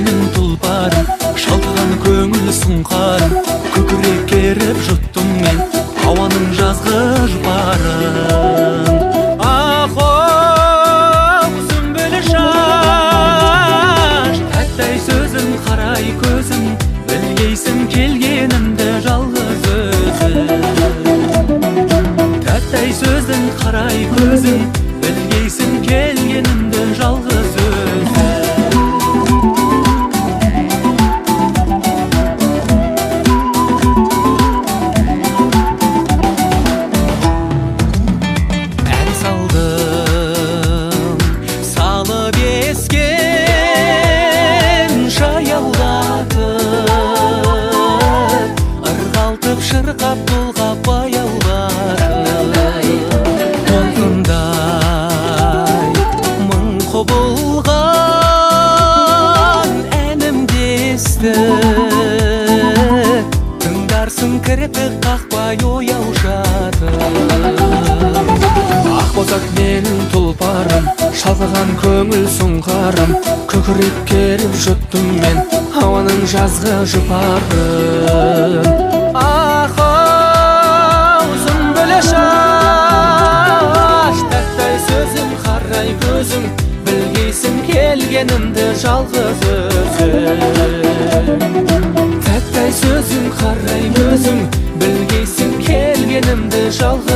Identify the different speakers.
Speaker 1: менің тұлпарым, шалтыған көңіл сұңқарым, көкірек керіп жұттым мен ауаның жазғы жұпарын. Ах-оу, сүмбілі шаш, тәттай сөзің, қарай көзің, білгейсің келгенімді жалғыз өзің. Тәттай сөзің, қарай көзің, білгейсің келгенімді жалғыз өзің. Ән салдым, салып ескен жаяулатып, ырғалтып шырқап толғап баяулатып, толқындай мың құбылған әнімді естіп, тыңдарсың кірпік қақпай ояу жатып. Ақ бозат менің тұлпарым, шалқыған көңіл сұңқарым, көкірек керіп жұттым мен ауаның жазғы жұпарын. Ах-оу, сүмбілі шаш, тәттай сөзің, қарай көзің, білгейсің келгенімді жалғыз өзің. Тәттай сөзің, қарай көзің, білгейсің келгенімді жалғыз